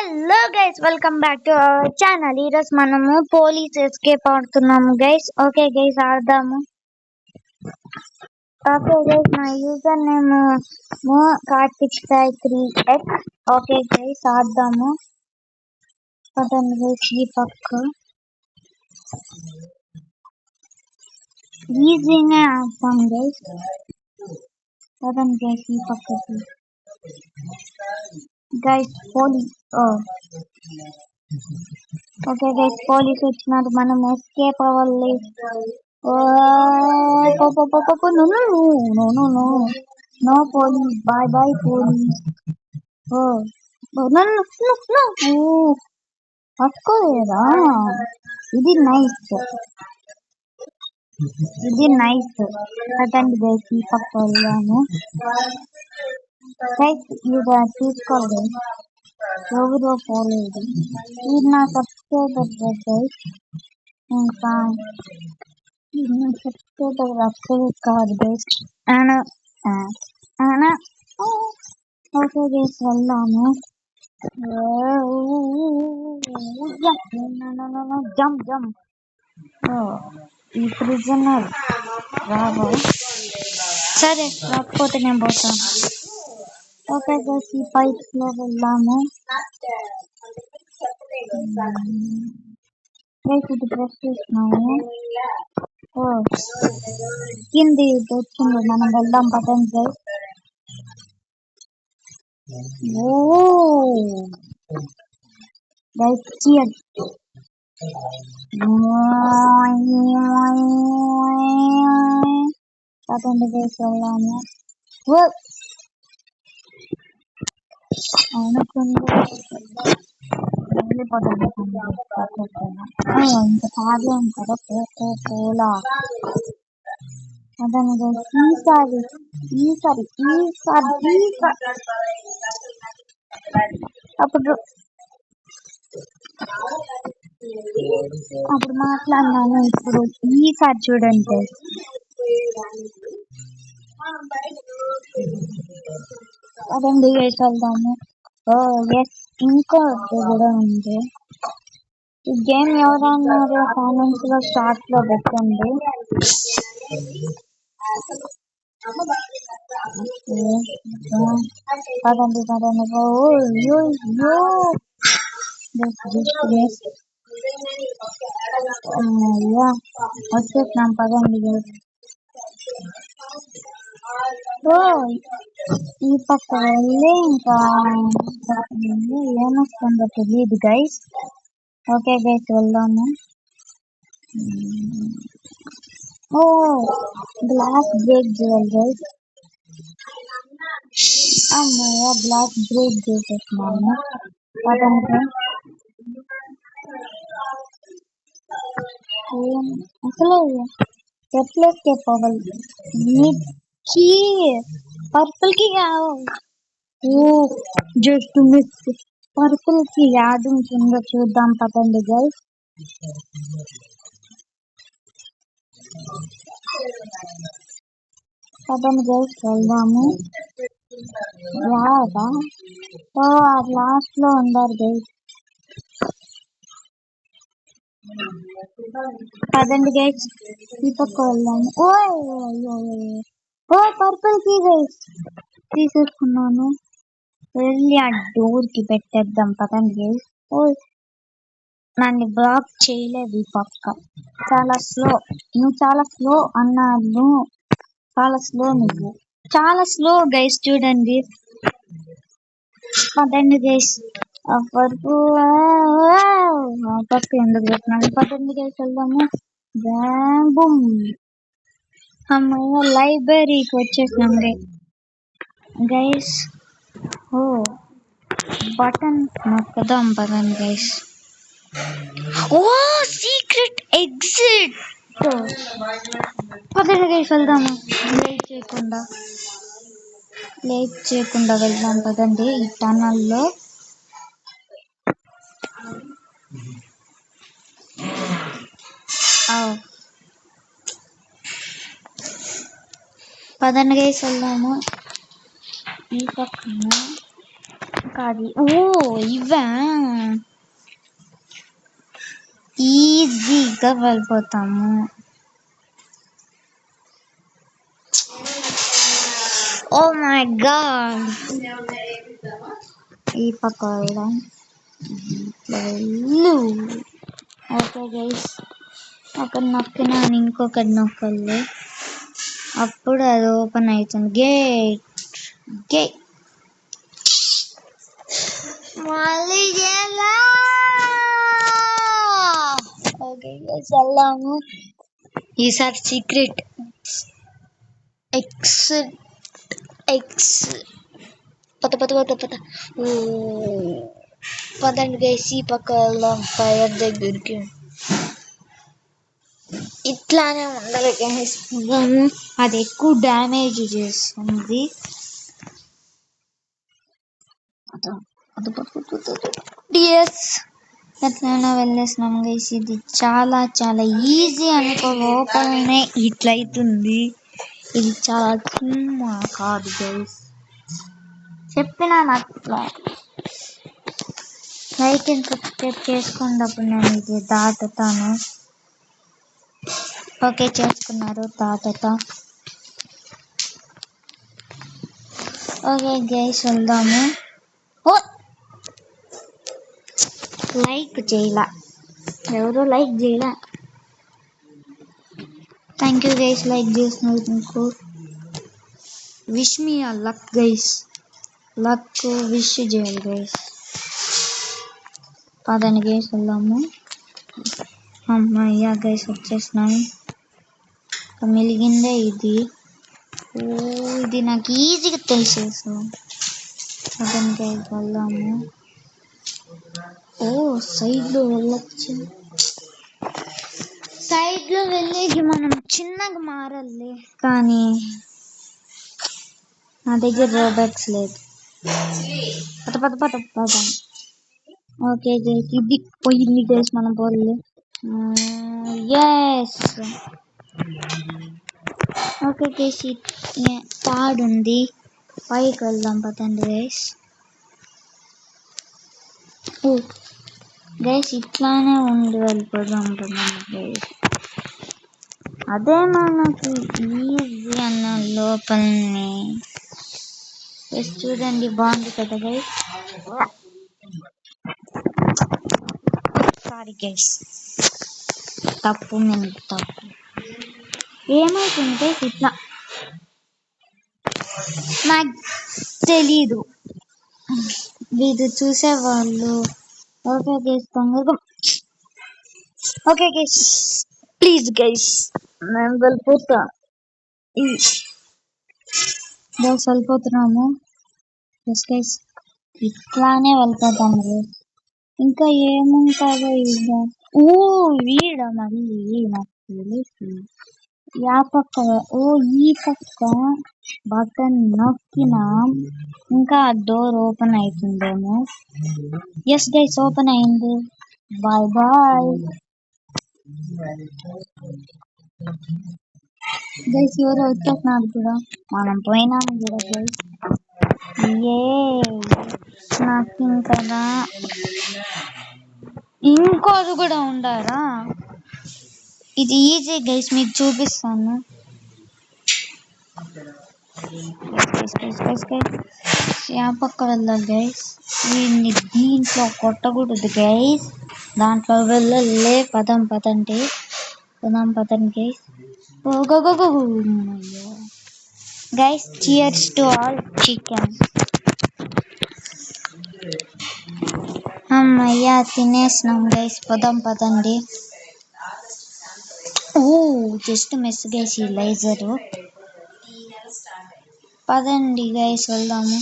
Hello guys, welcome back to our channel. ఈరోజు మనము police escape ఆడుతున్నాము గైస్. ఓకే గైస్, ఆడదాము. ఓకే గైస్, నా యూజర్ నేమ్ కార్తిక్3x. ఓకే గైస్, ఆడదాము. పదండి గైస్, ఈ పక్క ఈజీనే ఆడతాం గైస్. పదండి గైస్, ఈ పక్కకి. Guys police, okay guys, police వచ్చినారు. మనం ఎస్కేప్ అవ్వాలి. No police, bye bye police. పట్టుకోలేదా? ఇది నైస్, ఇది నైస్. అదండి గైస్, ఈ పక్క వెళ్ళాము గైస్. ఇది చూసుకోండి, ఎవరో పోలేదు. ఇది నా సబ్స్క్రైబర్ గైస్. ఇంకా సబ్స్క్రైబర్ అప్డేట్ కాదు గైస్. ఓకే గైస్, వెళ్దాము. Jump jump. ఈ ప్రిజనర్ రాబో. సరే, రాకపోతే నేను పోతాను. ఓకే గైస్, ఈ పైప్స్ లో వెళ్దాము. గైస్, ఇది ప్రెస్ చేసినాము. కింది వచ్చింది, మనం వెళ్దాం. పదండి గైస్. Guys cheer. పదండి గైస్, వెళ్దాము. ఇంకా తాగే ఉంటారా పోలా. అదని ఈసారి ఈసారి ఈసారి అప్పుడు మాట్లాడినాను. ఇప్పుడు ఈసారి చూడండి. అదండి గైస్, వెళ్దాము. ఎస్, ఇంకో కూడా ఉంది. ఈ గేమ్ ఎవరన్నారు కామెంట్స్ లో స్టార్ట్ లో పెట్టండి. పదండి వచ్చేసినాం. పదండి. ఈ పక్క వెళ్ళి ఇంకా ఏమొస్తుందో తెలియదు గైస్. ఓకే గైస్, వెళ్దాము. గ్లాస్ బ్రేక్ చేయాలి గైస్. అమ్మయ్య, గ్లాస్ బ్రేక్ చేసేసినాము. పదండి. అసలు ఎట్లా ఎస్కేప్ అవ్వాలి? పర్పుల్ కి జస్ట్ మిస్. పర్పుల్ కి యాడ్ ఉంటుందో చూద్దాం. పదండి గైస్. పదండి గైస్, వెళ్దాము. రాదా? లాస్ట్ లో ఉండాలి గైస్. పదండి గైస్, ఈ పక్క వెళ్దాము. పర్పుల్ కి గైస్ తీసేసుకున్నాను. వెళ్ళి ఆ డోర్ కి పెట్టేద్దాం. పదండి గైస్. నన్ను బ్లాక్ చేయలేదు ఈ పక్క. చాలా స్లో. నువ్వు చాలా స్లో అన్నాను. చాలా స్లో, నువ్వు చాలా స్లో గైస్. చూడండి. పదండి గైస్, వరకు పక్క ఎందుకు పెట్టినాను. పదండి గైస్, వెళ్దాము. అమ్మయ్య, లైబ్రరీకి వచ్చేసినాం గైస్. బటన్ నొక్కదాం. పదండి గైస్. Secret exit. పదండి గైస్, వెళ్దాము. లేట్ చేయకుండా వెళ్దాం. పదండి. ఈ టనల్లో పదండి గైస్, వెళ్దాము. ఈ పక్కన కాదు. ఓ ఇవా ఈజీగా వెళ్ళిపోతాము. ఓ మై గాడ్, ఈ పక్క వెళ్దాం. ఓకే గైస్, ఒకటి నొక్కినాను, ఇంకొకటి నొక్కలే, అప్పుడు అది ఓపెన్ అవుతుంది. గేట్ గేట్ మళ్ళీ ఓకే గైస్ వెళ్ళాము. ఈసారి సీక్రెట్ ఎక్స్ ఎక్స్ పత పత పత పత. పదండి గైస్, ఈ పక్క వెళ్దాం ఫైర్ దగ్గరికి. ఇట్లానే ఉండాలి గైస్, అది ఎక్కువ డ్యామేజ్ చేస్తుంది. ఎట్లయినా వెళ్ళేసినాం గైస్. ఇది చాలా చాలా ఈజీ అనుకో, లోపలనే ఇట్లయితుంది. ఇది చాలా సినిమా కాదు గైస్, చెప్పినాను అట్లా. లైక్ అండ్ సబ్స్క్రైబ్ చేసుకున్నప్పుడు నేను ఇది దాటుతాను. ఓకే చేసుకున్నారు, దాటుతా. ఓకే గైస్ వెళ్దాము. ఓ లైక్ చేయలా, ఎవరు లైక్ చేయలా. థ్యాంక్ యూ గైస్ లైక్ చేసినందుకు. విష్ మీ ఆ లక్ గైస్, లక్ విష్ చేయాలి గైస్. పదని గైస్ వెళ్దాము. అమ్మయ్యా గైస్ వచ్చేసినాము. మిలిగిందే ఇది. ఓ ఇది నాకు ఈజీగా తెలిసేసు. పదని గైస్ వెళ్దాము. ఓ సైడ్లో వెళ్ళొచ్చు, సైడ్లో వెళ్ళేకి మనం చిన్నగా మారాలి, కానీ నా దగ్గర రోబోట్స్ లేదు. పద పద పద పద. ఓకే గైస్ ఇది పోయింది గైస్, మనం పోలే. ఎస్ ఓకే గైస్, థర్డ్ ఉంది, పైకి వెళ్దాం పదండి గైస్. ఓ గైస్ ఇట్లానే ఉండి వెళ్ళిపోదాం గైస్. అదే మనకి ఈజీ అన్న లోపలనే. చూడండి బాగుంది కదా గైస్. సారీ గైస్, తప్పు మేము తప్పు. ఏమైతుంటే ఇట్లా నాకు తెలీదు, వీడు చూసేవాళ్ళు. ఓకే గైస్ తొందరగా. ఓకే గైస్ ప్లీజ్ గైస్, నేను వెళ్ళిపోతా గైస్, వెళ్ళిపోతున్నాము. ఎస్ గైస్ ఇట్లానే వెళ్ళిపోతాము గైస్. ఇంకా ఏముంటారో ఇక. ఓ వీడ మళ్ళీ నాకు తెలుసు. యా పక్క, ఓ ఈ పక్క బటన్ నొక్కినా ఇంకా డోర్ ఓపెన్ అవుతుందేమో. ఎస్ గైస్ ఓపెన్ అయింది. Bye bye guys. ఎవరు వచ్చేస్తున్నారు కూడా, మనం పోయినాము కూడా గైస్. ఏ నాకు ఇంకా ఇంకోది కూడా ఉండారా. ఇది ఈజీ గైస్, మీకు చూపిస్తాను. పక్క వెళ్ళాలి గైస్. వీడిని దీంట్లో కొట్టకూడదు గైస్, దాంట్లో వెళ్ళలే. పదం పదండి, పదం పదండి guys. Guys cheers to all chicken. అమ్మయ్యా తినేసినాం గైస్, పదం పదండి. ఓ జస్ట్ మిస్ గైస్ ఈ లేజరు. పదండి గైస్ వెళ్దాము.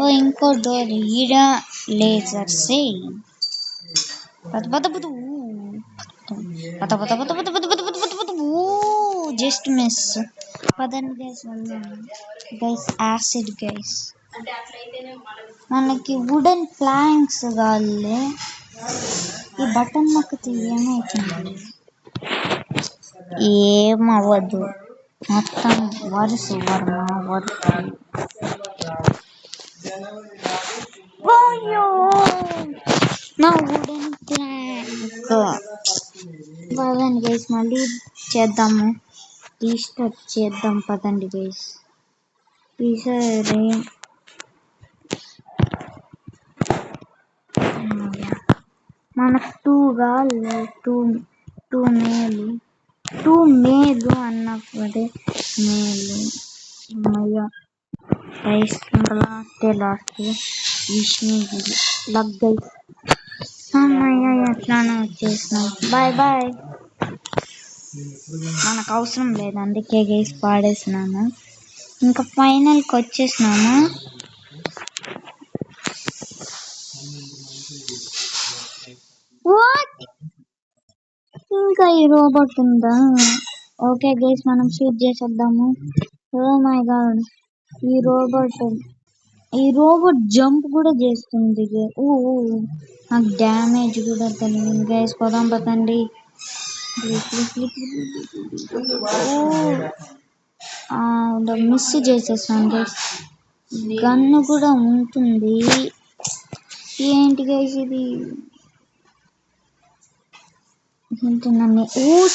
ఓ ఇంకో డోర్ ఈడ లేజర్సే. పద పద పద పద పద పద పద పద పద పద పద పద. Just miss. పదండి గైస్ వెళ్దాము. గైస్ యాసిడ్ గైస్, మనకి వుడెన్ ప్లాంక్స్ కావాలి. ఈ బటన్ నొక్కితే ఏమవుతుంది? ఏమవ్వదు, మొత్తం వరుస వర్మ వరుస. ఓయ్యో నా వుడెన్ ప్లాంక్. పదండి గైస్ మళ్ళీ చేద్దాము, రీస్టార్ట్ చేద్దాం పదండి గైస్. ఈసారి మనకు టూ మేలు అన్నప్పుడే మేలు. గైస్ ఇంకా లాస్ట్ లగ్ గైస్. అమ్మయ్య ఎట్లానో వచ్చేసినాం. Bye bye. మనకు అవసరం లేదు అందుకే గైస్ పాడేసినాను. ఇంకా ఫైనల్కి వచ్చేసినాము. వాట్, ఇంకా ఈ రోబోట్ ఉందా? ఓకే గైస్ మనం షూట్ చేసేద్దాము. ఓ మై గాడ్, ఈ రోబోట్ జంప్ కూడా చేస్తుంది. నాకు డ్యామేజ్ కూడా తెలియదు గైస్. పోదాం పదండి. మిస్ చేసేసాను గైస్. గన్ను కూడా ఉంటుంది. ఏంటి గైస్ ఇది?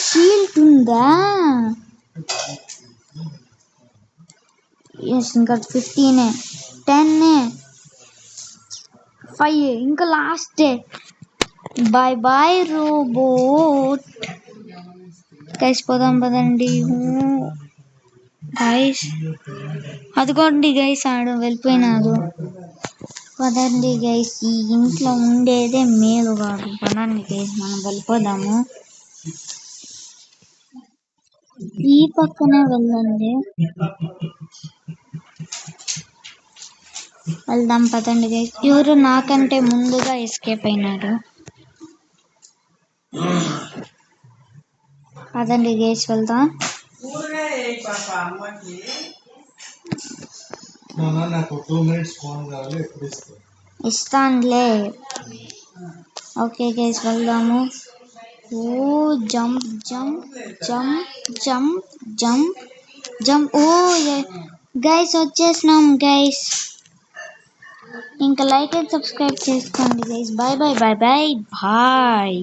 షీల్డ్ ఉందా? ఎస్ ఇంకా 15, 10, 5 ఇంకా last. Bye bye robot. Guys పోదాం పదండి. గైస్ అదిగోండి గైస్ ఆడు వెళ్ళిపోయినాడు. పదండి గైస్, ఈ ఇంట్లో ఉండేదే మేలు కాదు. పదండి గైస్ మనం వెళ్ళిపోదాము. ఈ పక్కనే వెళ్ళండి. వెళ్దాం పదండి గైస్. ఎవరు నాకంటే ముందుగా ఎస్కేప్ అయినారు. పదండి గైస్ వెళ్దాం. ఇస్తానులే. ఓకే గైస్ వెళ్దాము. Jump jump jump jump jump jump. Guys వచ్చేసినాం గైస్. ఇంకా లైక్ అండ్ సబ్స్క్రైబ్ చేసుకోండి guys. Bye bye bye bye bye.